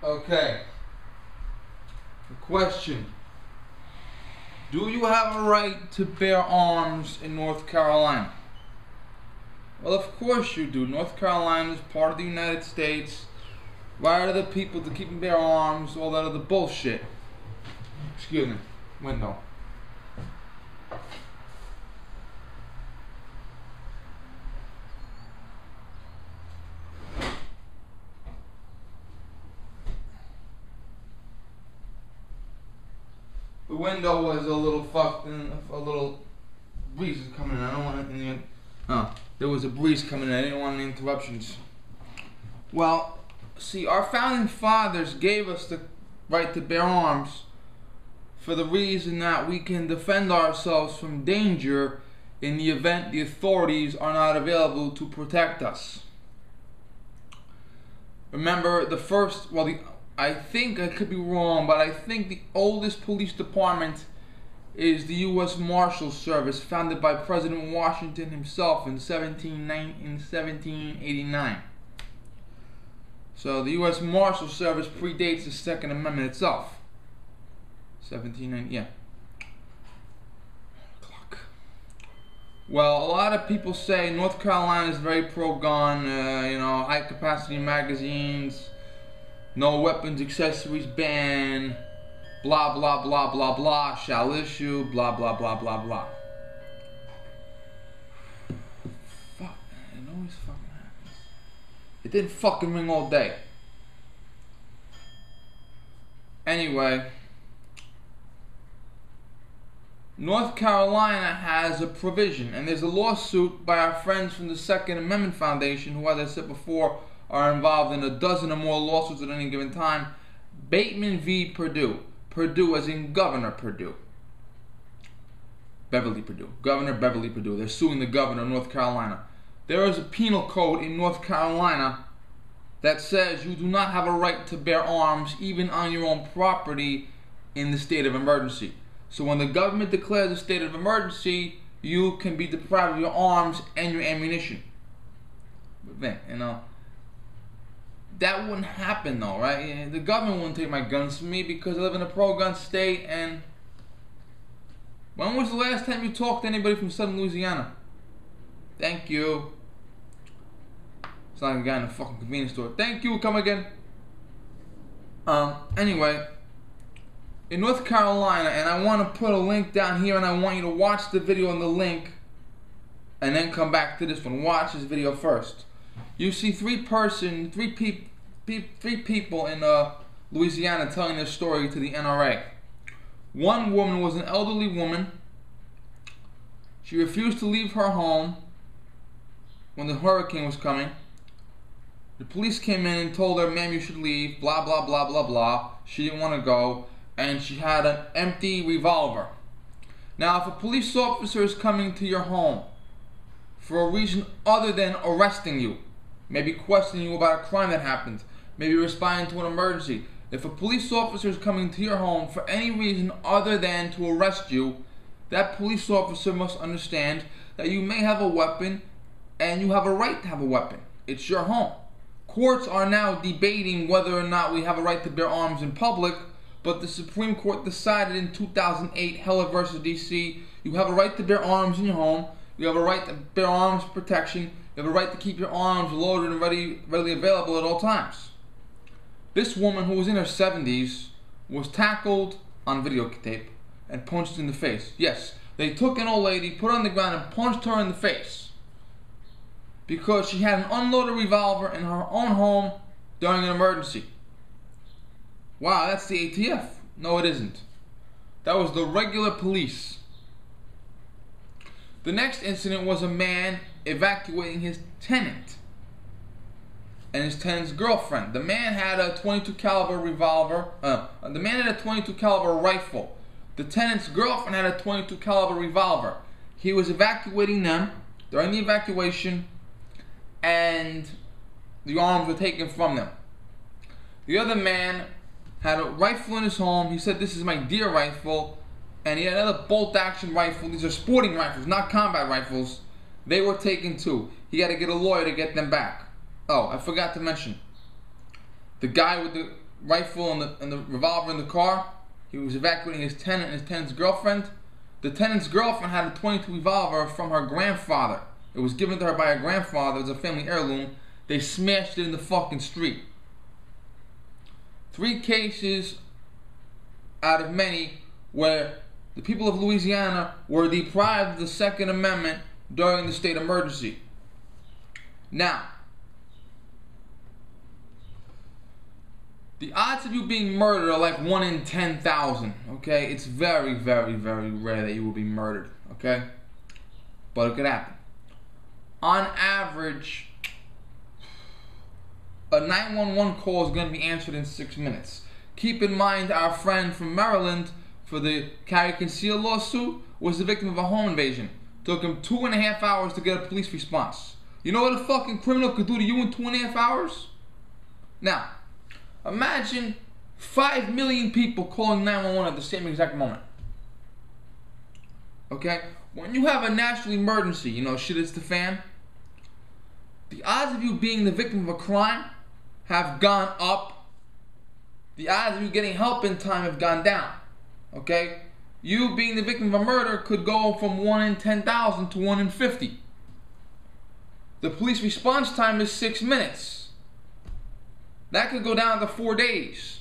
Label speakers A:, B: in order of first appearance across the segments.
A: Okay. The question. Do you have a right to bear arms in North Carolina? Well, of course you do. North Carolina is part of the United States. Right are the people to keep and bear arms, all that other bullshit. Excuse me. Window. The window was a little fucked and a little breeze is coming in. I don't want any. There was a breeze coming in. I didn't want any interruptions. Well, see, our founding fathers gave us the right to bear arms for the reason that we can defend ourselves from danger in the event the authorities are not available to protect us. Remember, I think I could be wrong, but I think the oldest police department is the U.S. Marshal Service, founded by President Washington himself in 1789. So the U.S. Marshal Service predates the Second Amendment itself. 1790, yeah. Clock. Well, a lot of people say North Carolina is very pro-gun, high-capacity magazines, no weapons, accessories ban, blah, blah, blah, blah, blah, shall issue, blah, blah, blah, blah, blah. Fuck, it always fucking happens. It didn't fucking ring all day. Anyway, North Carolina has a provision, and there's a lawsuit by our friends from the Second Amendment Foundation, who, as I said before, are involved in a dozen or more lawsuits at any given time. Bateman v. Purdue. Purdue as in Governor Purdue. Beverly Purdue. Governor Beverly Purdue. They're suing the governor of North Carolina. There is a penal code in North Carolina that says you do not have a right to bear arms even on your own property in the state of emergency. So when the government declares a state of emergency, you can be deprived of your arms and your ammunition. But then, that wouldn't happen though, right? The government wouldn't take my guns from me because I live in a pro-gun state. And when was the last time you talked to anybody from Southern Louisiana? Thank you. It's like a guy in a fucking convenience store. Thank you, come again. Anyway, in North Carolina, and I want to put a link down here, and I want you to watch the video on the link and then come back to this one. Watch this video first. You see three people in Louisiana telling their story to the NRA. One woman was an elderly woman. She refused to leave her home when the hurricane was coming. The police came in and told her, "Ma'am, you should leave," blah, blah, blah, blah, blah. She didn't want to go, and she had an empty revolver. Now, if a police officer is coming to your home for a reason other than arresting you, maybe questioning you about a crime that happened, maybe responding to an emergency. If a police officer is coming to your home for any reason other than to arrest you, that police officer must understand that you may have a weapon and you have a right to have a weapon. It's your home. Courts are now debating whether or not we have a right to bear arms in public, but the Supreme Court decided in 2008, Heller versus DC, you have a right to bear arms in your home, you have a right to bear arms protection, you have a right to keep your arms loaded and readily available at all times. This woman, who was in her 70s, was tackled on videotape and punched in the face. Yes, they took an old lady, put her on the ground, and punched her in the face because she had an unloaded revolver in her own home during an emergency. Wow, that's the ATF. No, it isn't. That was the regular police. The next incident was a man evacuating his tenant and his tenant's girlfriend. The man had a .22 caliber revolver. The man had a .22 caliber rifle. The tenant's girlfriend had a .22 caliber revolver. He was evacuating them during the evacuation, and the arms were taken from them. The other man had a rifle in his home. He said, "This is my deer rifle." And he had another bolt-action rifle. These are sporting rifles, not combat rifles. They were taken too. He had to get a lawyer to get them back. Oh, I forgot to mention. The guy with the rifle and the revolver in the car. He was evacuating his tenant and his tenant's girlfriend. The tenant's girlfriend had a .22 revolver from her grandfather. It was given to her by her grandfather. It was a family heirloom. They smashed it in the fucking street. 3 cases out of many where the people of Louisiana were deprived of the Second Amendment during the state emergency. Now, the odds of you being murdered are like 1 in 10,000, okay? It's very, very, very rare that you will be murdered, okay? But it could happen. On average, a 911 call is going to be answered in 6 minutes. Keep in mind, our friend from Maryland for the carry conceal lawsuit was the victim of a home invasion. Took him 2.5 hours to get a police response. You know what a fucking criminal could do to you in 2.5 hours? Now, imagine 5 million people calling 911 at the same exact moment. Okay? When you have a national emergency, you know, shit hits the fan, the odds of you being the victim of a crime have gone up. The odds of you getting help in time have gone down. Okay? You being the victim of a murder could go from 1 in 10,000 to 1 in 50. The police response time is 6 minutes. That could go down to 4 days.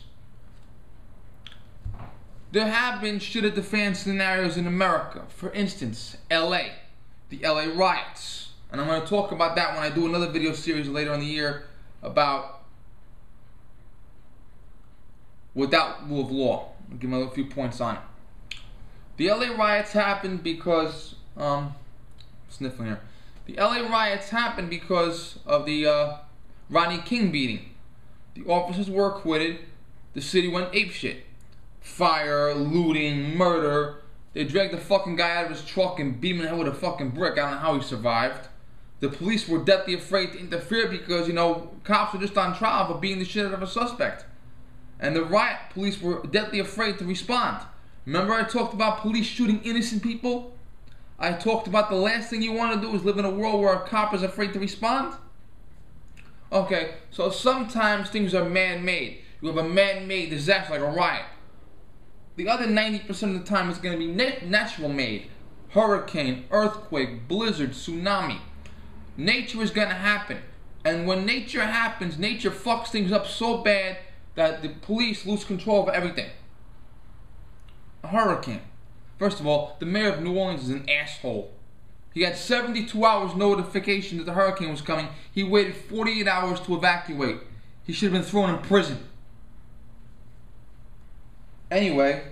A: There have been shit at the fan scenarios in America. For instance, LA. The LA riots. And I'm going to talk about that when I do another video series later in the year about without rule of law. I'll give you a few points on it. The LA riots happened because, sniffling here. The LA riots happened because of the Rodney King beating. The officers were acquitted. The city went apeshit. Fire, looting, murder. They dragged the fucking guy out of his truck and beat him in the head with a fucking brick. I don't know how he survived. The police were deathly afraid to interfere because, you know, cops were just on trial for beating the shit out of a suspect. And the riot police were deathly afraid to respond. Remember I talked about police shooting innocent people? I talked about the last thing you want to do is live in a world where a cop is afraid to respond? Okay, so sometimes things are man-made. You have a man-made disaster like a riot. The other 90% of the time it's going to be natural-made. Hurricane, earthquake, blizzard, tsunami. Nature is going to happen. And when nature happens, nature fucks things up so bad that the police lose control of everything. A hurricane. First of all, the mayor of New Orleans is an asshole. He had 72 hours notification that the hurricane was coming. He waited 48 hours to evacuate. He should have been thrown in prison. Anyway,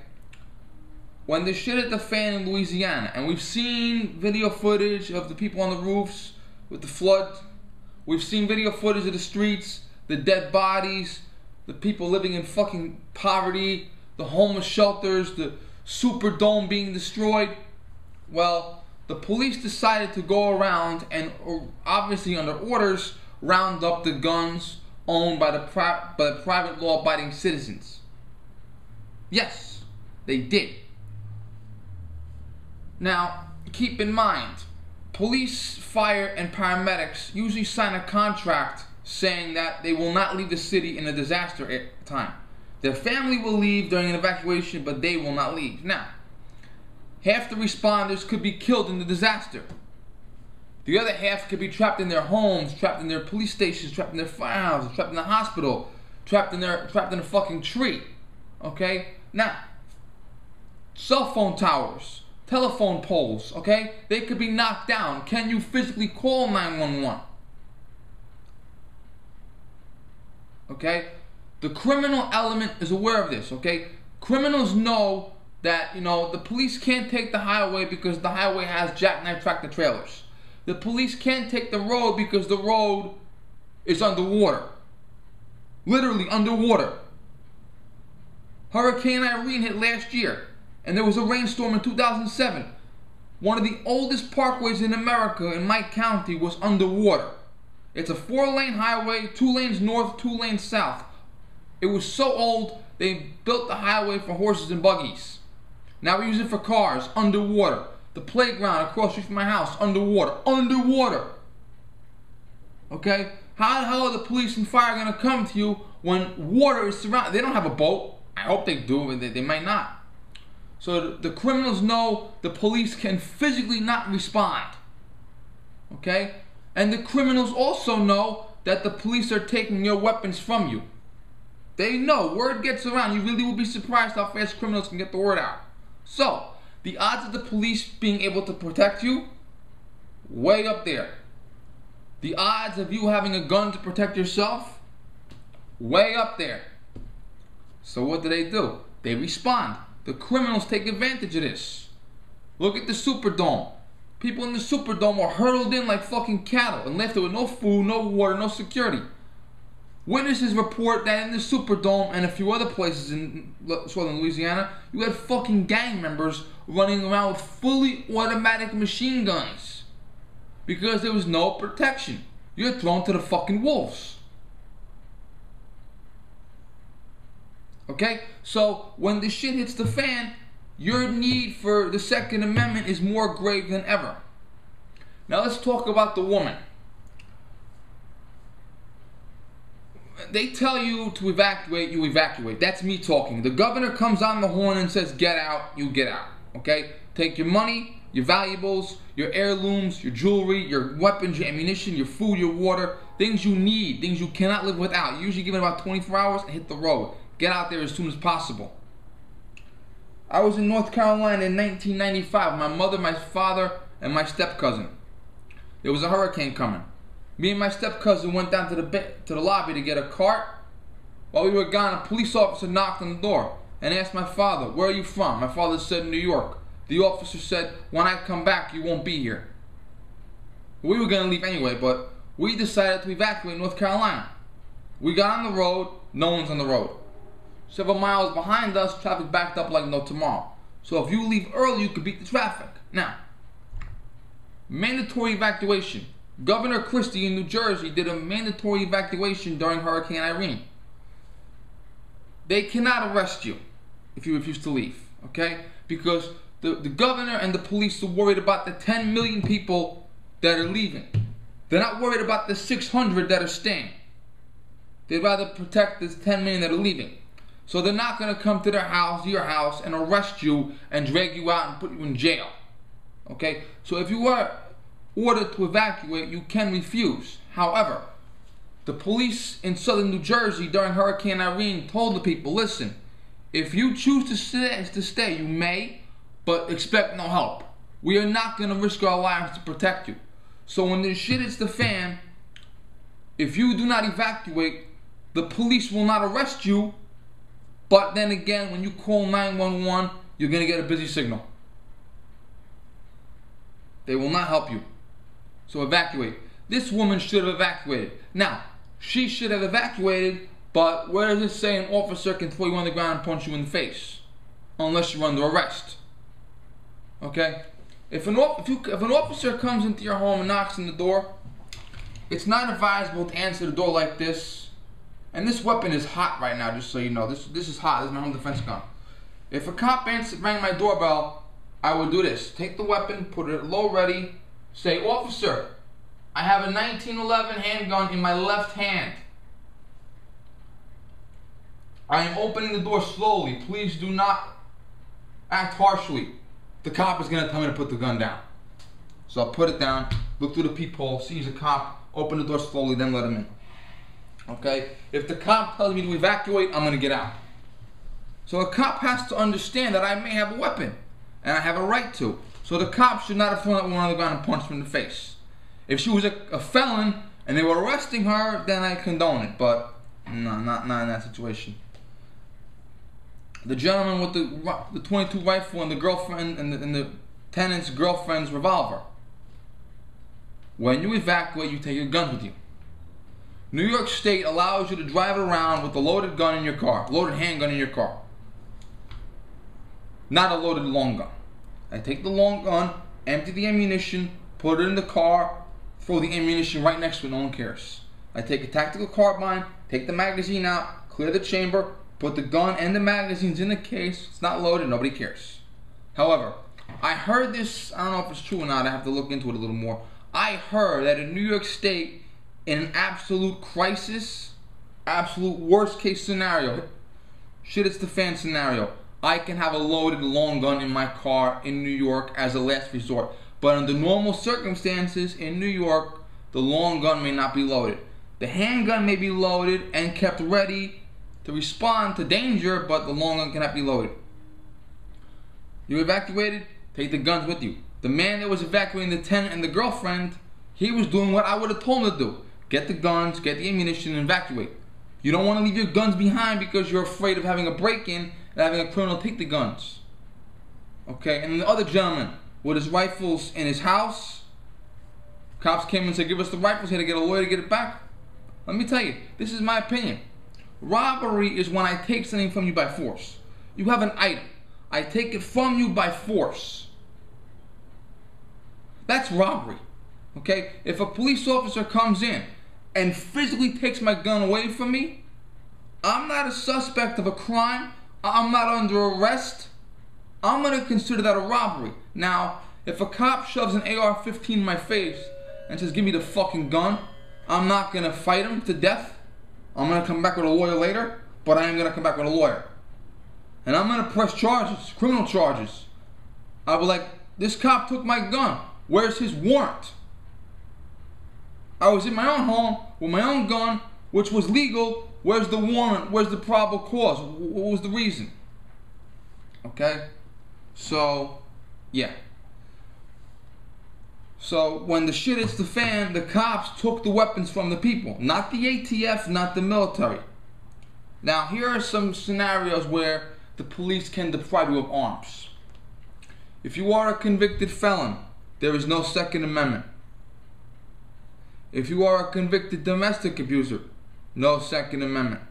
A: when the shit hit the fan in Louisiana, and we've seen video footage of the people on the roofs with the flood, we've seen video footage of the streets, the dead bodies, the people living in fucking poverty, the homeless shelters, the Superdome being destroyed. Well, the police decided to go around and, obviously under orders, round up the guns owned by the private law-abiding citizens. Yes, they did. Now, keep in mind, police, fire, and paramedics usually sign a contract saying that they will not leave the city in a disaster time. Their family will leave during an evacuation, but they will not leave. Now, half the responders could be killed in the disaster. The other half could be trapped in their homes, trapped in their police stations, trapped in their firehouses, trapped in the hospital, trapped in a fucking tree. Okay? Now, cell phone towers, telephone poles, okay? They could be knocked down. Can you physically call 911? Okay? The criminal element is aware of this, okay? Criminals know that, you know, the police can't take the highway because the highway has jackknife tractor trailers. The police can't take the road because the road is underwater. Literally underwater. Hurricane Irene hit last year, and there was a rainstorm in 2007. One of the oldest parkways in America in my county was underwater. It's a 4-lane highway, 2 lanes north, 2 lanes south. It was so old, they built the highway for horses and buggies. Now we use it for cars, underwater. The playground across the street from my house, underwater. Underwater! Okay? How the hell are the police and fire going to come to you when water is surrounded. They don't have a boat. I hope they do, but they might not. So the criminals know the police can physically not respond. Okay? And the criminals also know that the police are taking your weapons from you. They know. Word gets around. You really will be surprised how fast criminals can get the word out. So, the odds of the police being able to protect you, way up there. The odds of you having a gun to protect yourself, way up there. So what do? They respond. The criminals take advantage of this. Look at the Superdome. People in the Superdome were hurtled in like fucking cattle and left there with no food, no water, no security. Witnesses report that in the Superdome and a few other places in southern Louisiana, you had fucking gang members running around with fully automatic machine guns. Because there was no protection. You're thrown to the fucking wolves. Okay? So, when the shit hits the fan, your need for the Second Amendment is more grave than ever. Now let's talk about the woman. They tell you to evacuate, you evacuate. That's me talking. The governor comes on the horn and says, get out, you get out. Okay? Take your money, your valuables, your heirlooms, your jewelry, your weapons, your ammunition, your food, your water, things you need, things you cannot live without. You usually give it about 24 hours and hit the road. Get out there as soon as possible. I was in North Carolina in 1995. My mother, my father, and my step-cousin. There was a hurricane coming. Me and my step-cousin went down to the lobby to get a cart. While we were gone, a police officer knocked on the door and asked my father, where are you from? My father said, New York. The officer said, when I come back, you won't be here. We were going to leave anyway, but we decided to evacuate North Carolina. We got on the road. No one's on the road. Several miles behind us, traffic backed up like no tomorrow. So if you leave early, you could beat the traffic. Now, mandatory evacuation. Governor Christie in New Jersey did a mandatory evacuation during Hurricane Irene. They cannot arrest you if you refuse to leave, okay? Because the governor and the police are worried about the 10 million people that are leaving. They're not worried about the 600 that are staying. They'd rather protect the 10 million that are leaving. So they're not going to come to their house, your house, and arrest you and drag you out and put you in jail. Okay? So if you are ordered to evacuate, you can refuse. However, the police in southern New Jersey during Hurricane Irene told the people, listen, if you choose to stay, you may, but expect no help. We are not going to risk our lives to protect you. So when the shit hits the fan, if you do not evacuate, the police will not arrest you. But then again, when you call 911, you're going to get a busy signal. They will not help you. So evacuate. This woman should have evacuated. Now, she should have evacuated, but where does it say an officer can throw you on the ground and punch you in the face? Unless you're under arrest. Okay? If an officer comes into your home and knocks on the door, it's not advisable to answer the door like this. And this weapon is hot right now, just so you know. This is hot. This is my home defense gun. If a cop rang my doorbell, I would do this. Take the weapon, put it at low ready, say, officer, I have a 1911 handgun in my left hand. I am opening the door slowly. Please do not act harshly. The cop is going to tell me to put the gun down. So I'll put it down, look through the peephole, see he's a cop, open the door slowly, then let him in. Okay? If the cop tells me to evacuate, I'm going to get out. So a cop has to understand that I may have a weapon, and I have a right to. So the cop should not have thrown that woman on the ground and punched me in the face. If she was a felon and they were arresting her, then I condone it. But no, not in that situation. The gentleman with the .22 rifle and the girlfriend and the tenant's girlfriend's revolver. When you evacuate, you take your gun with you. New York State allows you to drive around with a loaded gun in your car, loaded handgun in your car. Not a loaded long gun. I take the long gun, empty the ammunition, put it in the car, throw the ammunition right next to it, no one cares. I take a tactical carbine, take the magazine out, clear the chamber, put the gun and the magazines in the case. It's not loaded, nobody cares. However, I heard this, I don't know if it's true or not, I have to look into it a little more. I heard that in New York State, in an absolute crisis, absolute worst case scenario, shit it's the fan scenario, I can have a loaded long gun in my car in New York as a last resort. But under normal circumstances in New York, the long gun may not be loaded. The handgun may be loaded and kept ready to respond to danger, but the long gun cannot be loaded. You evacuated, take the guns with you. The man that was evacuating the tenant and the girlfriend, he was doing what I would have told him to do. Get the guns, get the ammunition, and evacuate. You don't want to leave your guns behind because you're afraid of having a break-in and having a criminal take the guns. Okay, and the other gentleman with his rifles in his house, cops came and said, give us the rifles, he had to get a lawyer to get it back. Let me tell you, this is my opinion. Robbery is when I take something from you by force. You have an item. I take it from you by force. That's robbery. Okay? If a police officer comes in and physically takes my gun away from me, I'm not a suspect of a crime. I'm not under arrest. I'm going to consider that a robbery. Now, if a cop shoves an AR-15 in my face and says, give me the fucking gun, I'm not going to fight him to death. I'm going to come back with a lawyer later, but I am going to come back with a lawyer. And I'm going to press charges, criminal charges. I'll be like, this cop took my gun. Where's his warrant? I was in my own home with my own gun, which was legal. Where's the warrant? Where's the probable cause? What was the reason? Okay? So, yeah. So, when the shit hits the fan, the cops took the weapons from the people. Not the ATF, not the military. Now, here are some scenarios where the police can deprive you of arms. If you are a convicted felon, there is no Second Amendment. If you are a convicted domestic abuser, no Second Amendment.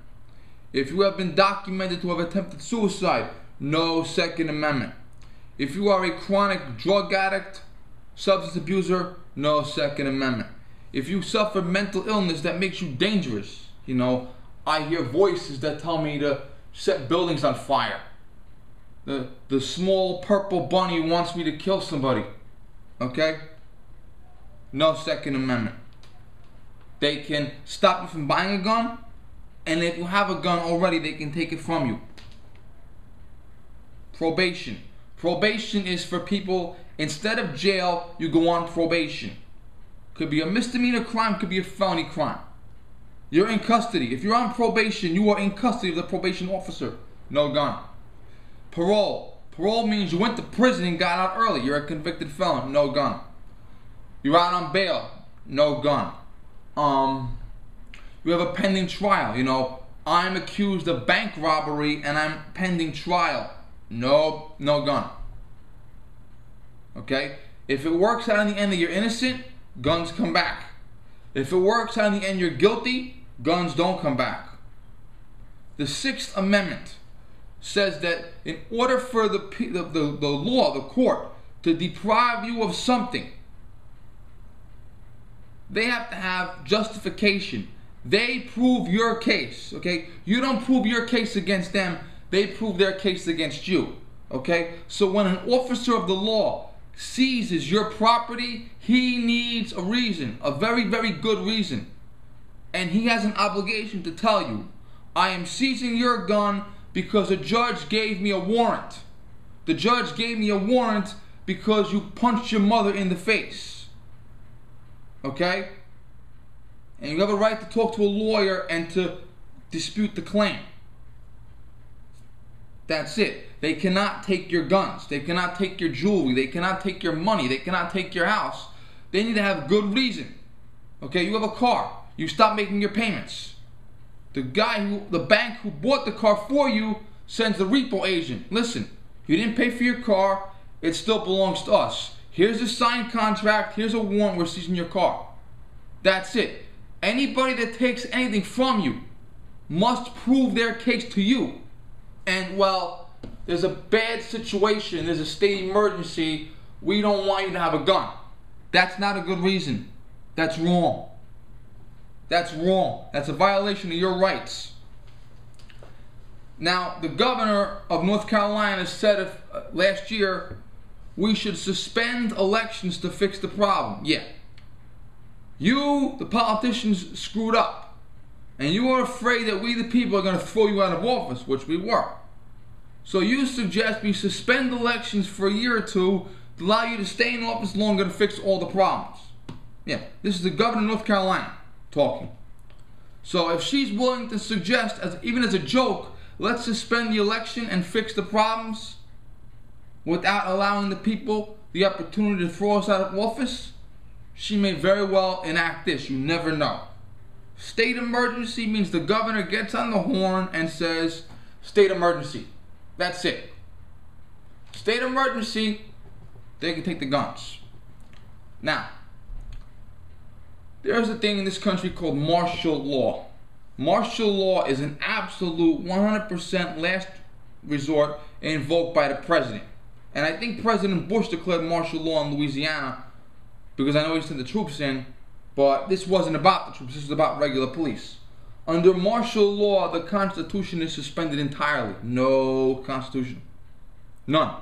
A: If you have been documented to have attempted suicide, no Second Amendment. If you are a chronic drug addict, substance abuser, no Second Amendment. If you suffer mental illness that makes you dangerous, you know, I hear voices that tell me to set buildings on fire. The small purple bunny wants me to kill somebody. Okay? No Second Amendment. They can stop you from buying a gun, and if you have a gun already, they can take it from you. Probation. Probation is for people, instead of jail, you go on probation. Could be a misdemeanor crime, could be a felony crime. You're in custody. If you're on probation, you are in custody of the probation officer. No gun. Parole. Parole means you went to prison and got out early. You're a convicted felon. No gun. You're out on bail. No gun. You have a pending trial. You know, I'm accused of bank robbery and I'm pending trial. No gun. Okay? If it works out in the end that you're innocent, guns come back. If it works out in the end you're guilty, guns don't come back. The Sixth Amendment says that in order for the law, the court, to deprive you of something, they have to have justification. They prove your case, okay? You don't prove your case against them, they prove their case against you, okay? So when an officer of the law seizes your property, he needs a reason, a very, very good reason. And he has an obligation to tell you, I am seizing your gun because a judge gave me a warrant. The judge gave me a warrant because you punched your mother in the face. Okay? And you have a right to talk to a lawyer and to dispute the claim. That's it. They cannot take your guns. They cannot take your jewelry. They cannot take your money. They cannot take your house. They need to have good reason. Okay, you have a car. You stop making your payments. The bank who bought the car for you sends the repo agent. Listen, you didn't pay for your car. It still belongs to us. Here's a signed contract. Here's a warrant. We're seizing your car. That's it. Anybody that takes anything from you must prove their case to you. And, well, there's a bad situation. There's a state emergency. We don't want you to have a gun. That's not a good reason. That's wrong. That's wrong. That's a violation of your rights. Now, the governor of North Carolina said last year we should suspend elections to fix the problem. Yeah. You, the politicians, screwed up. And you were afraid that we the people are going to throw you out of office, which we were. So you suggest we suspend elections for a year or two to allow you to stay in office longer to fix all the problems. Yeah, this is the governor of North Carolina talking. So if she's willing to suggest, even as a joke, let's suspend the election and fix the problems without allowing the people the opportunity to throw us out of office, she may very well enact this. You never know. State emergency means the governor gets on the horn and says, state emergency. That's it. State emergency, they can take the guns. Now, there's a thing in this country called martial law. Martial law is an absolute 100% last resort invoked by the president. And I think President Bush declared martial law in Louisiana because I know he sent the troops in, but this wasn't about the troops, this was about regular police. Under martial law, the Constitution is suspended entirely. No Constitution. None.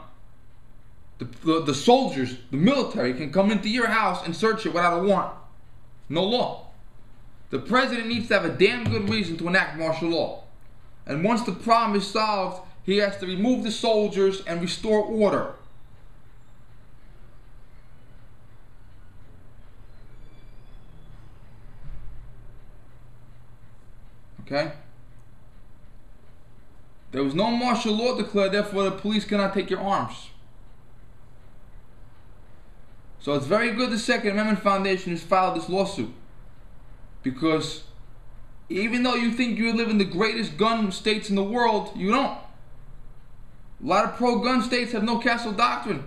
A: The soldiers, the military, can come into your house and search it without a warrant. No law. The president needs to have a damn good reason to enact martial law. And once the problem is solved, he has to remove the soldiers and restore order. Okay? There was no martial law declared, therefore the police cannot take your arms. So it's very good the Second Amendment Foundation has filed this lawsuit. Because even though you think you live in the greatest gun states in the world, you don't. A lot of pro-gun states have no castle doctrine.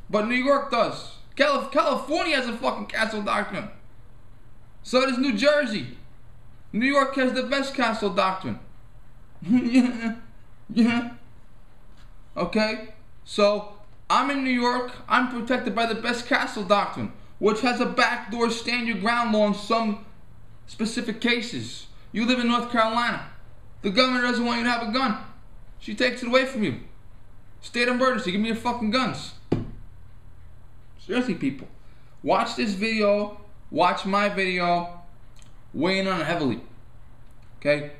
A: But New York does. California has a fucking castle doctrine. So does New Jersey. New York has the best castle doctrine. Yeah. Okay? So, I'm in New York. I'm protected by the best castle doctrine, which has a backdoor stand your ground law in some specific cases. You live in North Carolina. The governor doesn't want you to have a gun. She takes it away from you. State emergency. Give me your fucking guns. Seriously, people. Watch this video. Watch my video. Weighing on it heavily. Okay?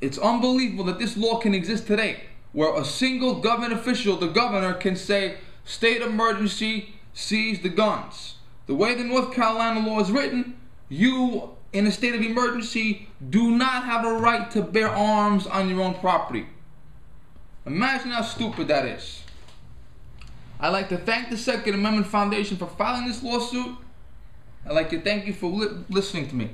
A: It's unbelievable that this law can exist today, where a single government official, the governor, can say, state emergency, seize the guns. The way the North Carolina law is written, you, in a state of emergency, do not have a right to bear arms on your own property. Imagine how stupid that is. I'd like to thank the Second Amendment Foundation for filing this lawsuit. I'd like to thank you for listening to me.